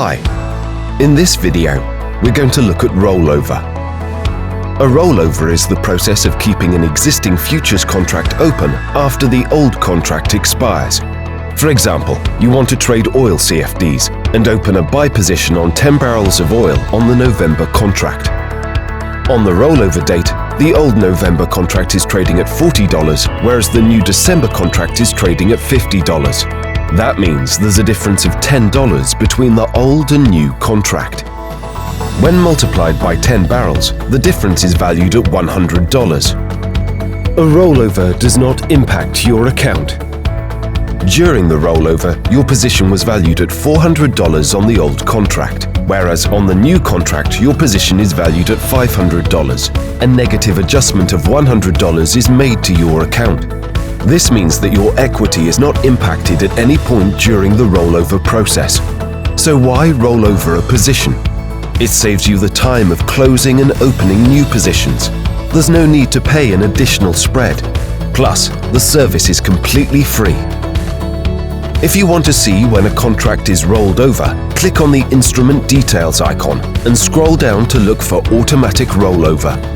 Hi, in this video, we're going to look at rollover. A rollover is the process of keeping an existing futures contract open after the old contract expires. For example, you want to trade oil CFDs and open a buy position on 10 barrels of oil on the November contract. On the rollover date, the old November contract is trading at $40, whereas the new December contract is trading at $50. That means there's a difference of $10 between the old and new contract. When multiplied by 10 barrels, the difference is valued at $100. A rollover does not impact your account. During the rollover, your position was valued at $400 on the old contract, whereas on the new contract, your position is valued at $500. A negative adjustment of $100 is made to your account. This means that your equity is not impacted at any point during the rollover process. So why roll over a position? It saves you the time of closing and opening new positions. There's no need to pay an additional spread. Plus, the service is completely free. If you want to see when a contract is rolled over, click on the Instrument Details icon and scroll down to look for Automatic Rollover.